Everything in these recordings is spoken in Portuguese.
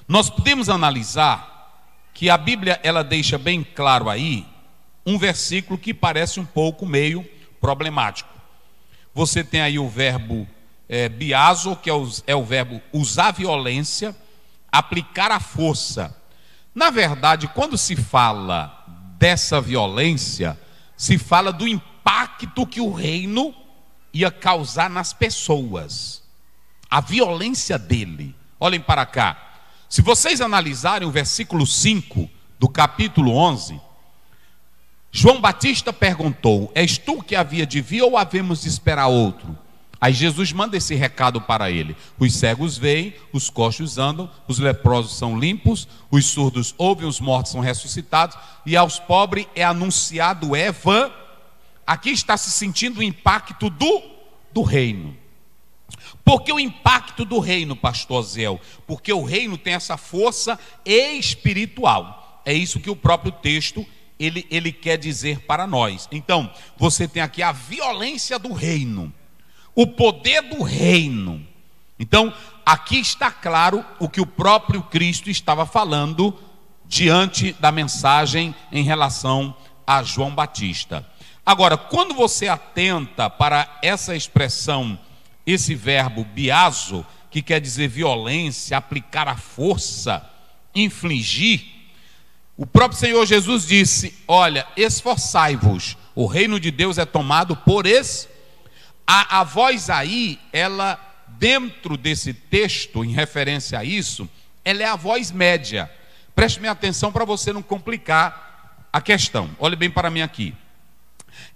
Nós podemos analisar que a Bíblia ela deixa bem claro aí um versículo que parece um pouco meio problemático. Você tem aí o verbo biazo, que é o verbo usar violência, aplicar a força. Na verdade, quando se fala dessa violência, se fala do impacto que o reino ia causar nas pessoas, a violência dele. Olhem para cá, se vocês analisarem o versículo 5 do capítulo 11, João Batista perguntou: és tu que havia de vir ou havemos de esperar outro? Aí Jesus manda esse recado para ele: os cegos veem, os coxos andam, os leprosos são limpos, os surdos ouvem, os mortos são ressuscitados, e aos pobres é anunciado Aqui está se sentindo o impacto do reino. Por que o impacto do reino, pastor Zéu? Porque o reino tem essa força espiritual. É isso que o próprio texto ele quer dizer para nós. Então, você tem aqui a violência do reino, o poder do reino. Então, aqui está claro o que o próprio Cristo estava falando diante da mensagem em relação a João Batista. Agora, quando você atenta para essa expressão, esse verbo biazo, que quer dizer violência, aplicar a força, infligir, o próprio Senhor Jesus disse: olha, esforçai-vos, o reino de Deus é tomado por esse. A voz aí, ela, dentro desse texto, em referência a isso, ela é a voz média. Preste minha atenção para você não complicar a questão. Olhe bem para mim aqui.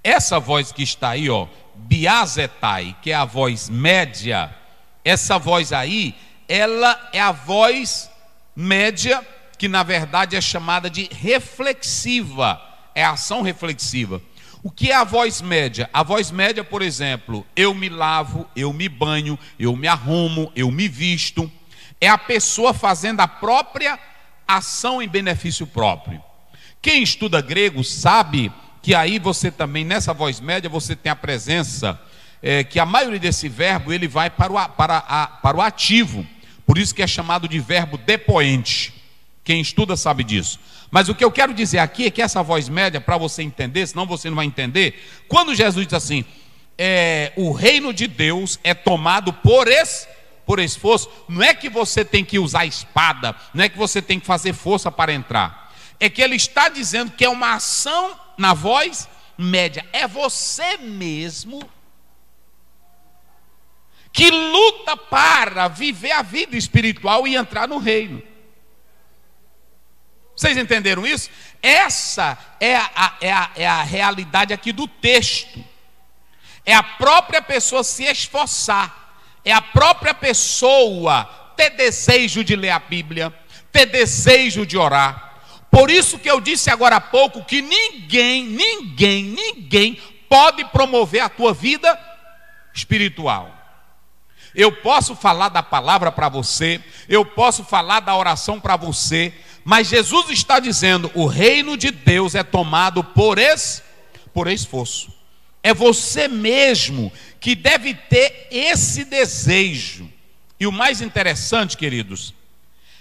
Essa voz que está aí, ó, biazetai, que é a voz média, essa voz aí, ela é a voz média, que na verdade é chamada de reflexiva, é a ação reflexiva. O que é a voz média? A voz média, por exemplo, eu me lavo, eu me banho, eu me arrumo, eu me visto. É a pessoa fazendo a própria ação em benefício próprio. Quem estuda grego sabe que aí você também, nessa voz média, você tem a presença, que a maioria desse verbo, ele vai para o ativo. Por isso que é chamado de verbo depoente. Quem estuda sabe disso. Mas o que eu quero dizer aqui é que essa voz média, para você entender, senão você não vai entender, quando Jesus diz assim, o reino de Deus é tomado por esforço, não é que você tem que usar espada, não é que você tem que fazer força para entrar, é que ele está dizendo que é uma ação na voz média, é você mesmo que luta para viver a vida espiritual e entrar no reino. Vocês entenderam isso? Essa é a realidade aqui do texto. É a própria pessoa se esforçar, é a própria pessoa ter desejo de ler a Bíblia, ter desejo de orar. Por isso que eu disse agora há pouco que ninguém pode promover a tua vida espiritual. Eu posso falar da palavra para você, eu posso falar da oração para você, mas Jesus está dizendo, o reino de Deus é tomado por esforço. É você mesmo que deve ter esse desejo. E o mais interessante, queridos,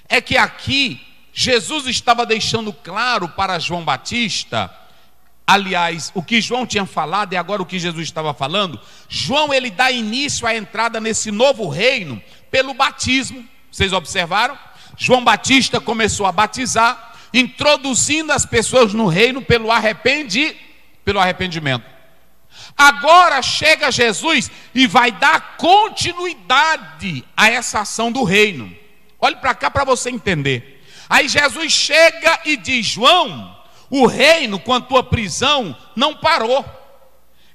é que aqui Jesus estava deixando claro para João Batista, aliás, o que João tinha falado e agora o que Jesus estava falando. João, ele dá início à entrada nesse novo reino pelo batismo. Vocês observaram? João Batista começou a batizar, introduzindo as pessoas no reino pelo arrependimento. Agora chega Jesus e vai dar continuidade a essa ação do reino. Olhe para cá para você entender. Aí Jesus chega e diz: João, o reino com a tua prisão não parou.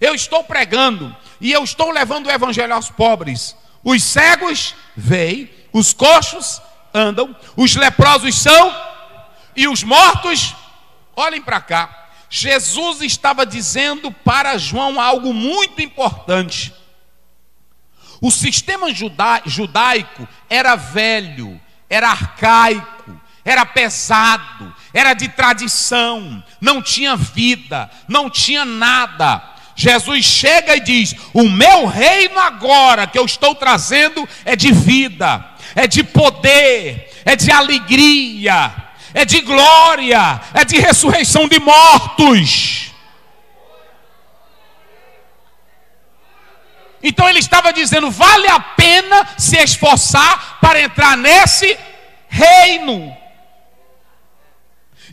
Eu estou pregando e eu estou levando o evangelho aos pobres. Os cegos veem, os coxos andam, os leprosos são, e os mortos, olhem para cá. Jesus estava dizendo para João algo muito importante. O sistema judaico era velho, era arcaico, era pesado, era de tradição, não tinha vida, não tinha nada. Jesus chega e diz: o meu reino agora que eu estou trazendo é de vida, é de poder, é de alegria, é de glória, é de ressurreição de mortos. Então ele estava dizendo, vale a pena se esforçar para entrar nesse reino.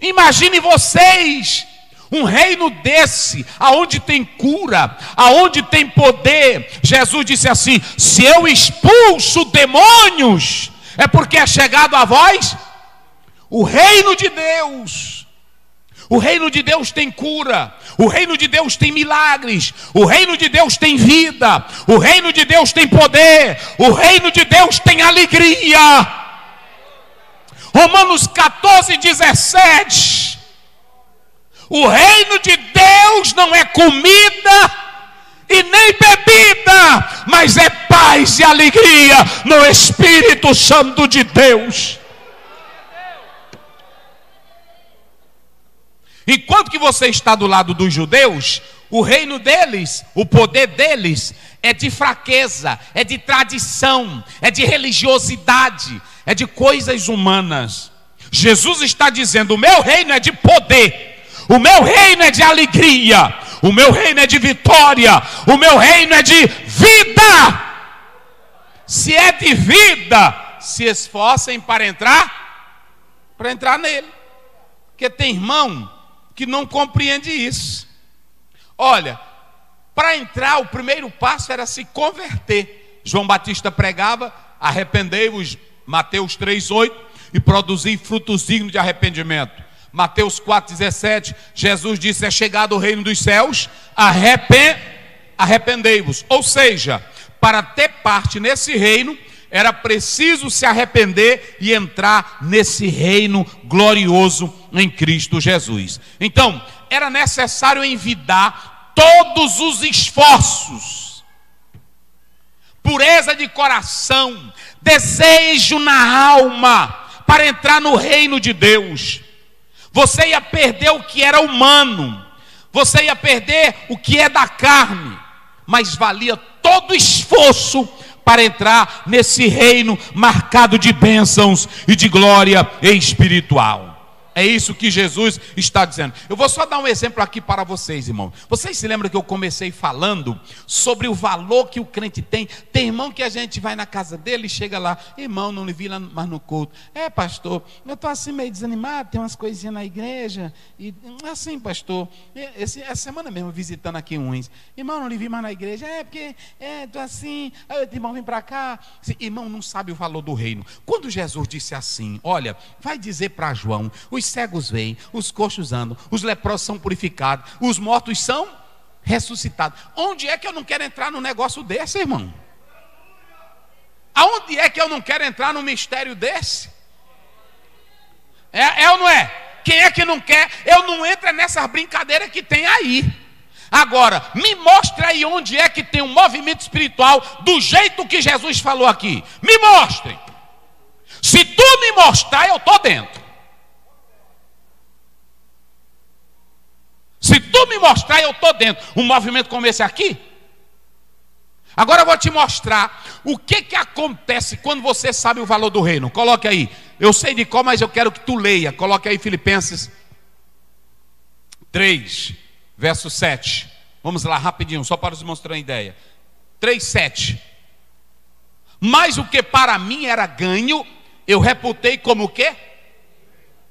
Imagine vocês, um reino desse, aonde tem cura, aonde tem poder. Jesus disse assim, se eu expulso demônios, é porque é chegado a vós o reino de Deus. O reino de Deus tem cura, o reino de Deus tem milagres, o reino de Deus tem vida, o reino de Deus tem poder, o reino de Deus tem alegria. Romanos 14:17. O reino de Deus não é comida e nem bebida, mas é paz e alegria no Espírito Santo de Deus. Enquanto que você está do lado dos judeus, o reino deles, o poder deles é de fraqueza, é de tradição, é de religiosidade, é de coisas humanas. Jesus está dizendo, o meu reino é de poder, o meu reino é de alegria, o meu reino é de vitória, o meu reino é de vida. Se é de vida, se esforcem para entrar nele. Porque tem irmão que não compreende isso. Olha, para entrar, o primeiro passo era se converter. João Batista pregava, arrependei-vos, Mateus 3:8, e produzi frutos dignos de arrependimento. Mateus 4:17, Jesus disse, é chegado o reino dos céus, arrependei-vos. Ou seja, para ter parte nesse reino, era preciso se arrepender e entrar nesse reino glorioso em Cristo Jesus. Então, era necessário envidar todos os esforços, pureza de coração, desejo na alma, para entrar no reino de Deus. Você ia perder o que era humano, você ia perder o que é da carne, mas valia todo esforço para entrar nesse reino marcado de bênçãos e de glória espiritual. É isso que Jesus está dizendo. Eu vou só dar um exemplo aqui para vocês, irmão. Vocês se lembram que eu comecei falando sobre o valor que o crente tem? Tem irmão que a gente vai na casa dele e chega lá, irmão, não lhe vi lá mais no culto. É, pastor, eu estou assim meio desanimado, tem umas coisinhas na igreja. E assim, pastor, essa semana mesmo visitando aqui uns. Irmão, não lhe vi mais na igreja. É, porque estou assim, aí, irmão, vem para cá. Irmão, não sabe o valor do reino. Quando Jesus disse assim, olha, vai dizer para João, os cegos veem, os coxos andam, os leprosos são purificados, os mortos são ressuscitados. Onde é que eu não quero entrar num negócio desse, irmão? Aonde é que eu não quero entrar num mistério desse? É ou não é? Quem é que não quer? Eu não entro nessas brincadeiras que tem aí. Agora, me mostre aí onde é que tem um movimento espiritual do jeito que Jesus falou aqui. Me mostre. Se tu me mostrar, eu estou dentro. Se tu me mostrar, eu estou dentro. Um movimento como esse aqui. Agora eu vou te mostrar o que acontece quando você sabe o valor do reino. Coloque aí. Eu sei de qual, mas eu quero que tu leia. Coloque aí Filipenses 3, verso 7. Vamos lá rapidinho, só para nos mostrar uma ideia. 3:7. Mas o que para mim era ganho, eu reputei como o quê?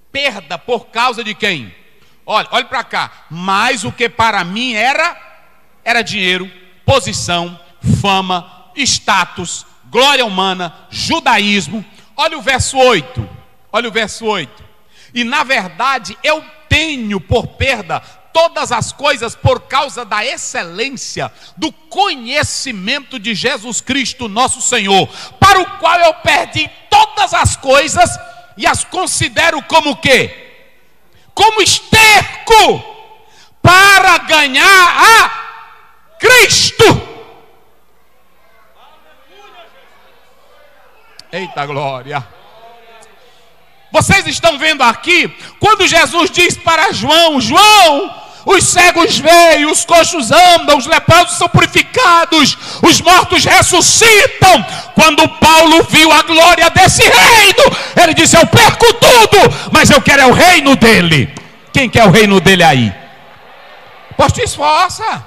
Perda por causa de quem? Olha para cá. Mas o que para mim era dinheiro, posição, fama, status, glória humana, judaísmo. Olha o verso 8. Olha o verso 8. E na verdade eu tenho por perda todas as coisas por causa da excelência do conhecimento de Jesus Cristo nosso Senhor, para o qual eu perdi todas as coisas e as considero como o quê? Como esterco para ganhar a Cristo. Eita glória. Vocês estão vendo aqui, quando Jesus diz para João, João, os cegos veem, os coxos andam, os leprosos são purificados, os mortos ressuscitam. Quando Paulo viu a glória desse reino, ele disse: eu perco tudo, mas eu quero é o reino dele. Quem quer o reino dele aí? Pois te esforça.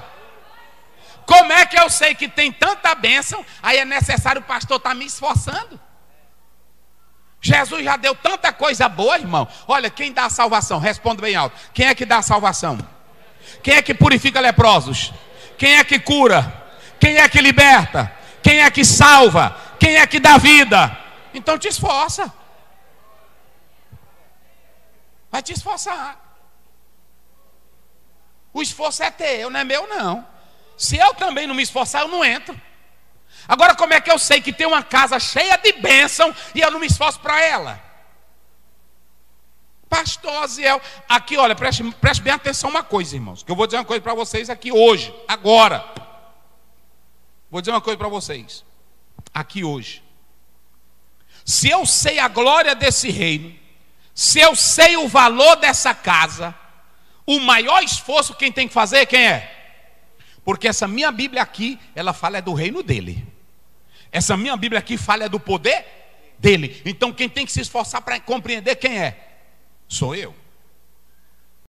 Como é que eu sei que tem tanta bênção, aí é necessário o pastor estar me esforçando? Jesus já deu tanta coisa boa, irmão. Olha, quem dá a salvação? Responda bem alto. Quem é que dá a salvação? Quem é que purifica leprosos? Quem é que cura? Quem é que liberta? Quem é que salva? Quem é que dá vida? Então te esforça. Vai te esforçar. O esforço é teu, não é meu não. Se eu também não me esforçar, eu não entro. Agora, como é que eu sei que tem uma casa cheia de bênção e eu não me esforço para ela? Pastor Ziel, aqui olha, preste bem atenção uma coisa, irmãos, que eu vou dizer uma coisa para vocês aqui hoje, agora. Vou dizer uma coisa para vocês, aqui hoje. Se eu sei a glória desse reino, se eu sei o valor dessa casa, o maior esforço quem tem que fazer, quem é? Porque essa minha Bíblia aqui, ela fala é do reino dele. Essa minha Bíblia aqui fala é do poder dele. Então quem tem que se esforçar para compreender quem é? Sou eu.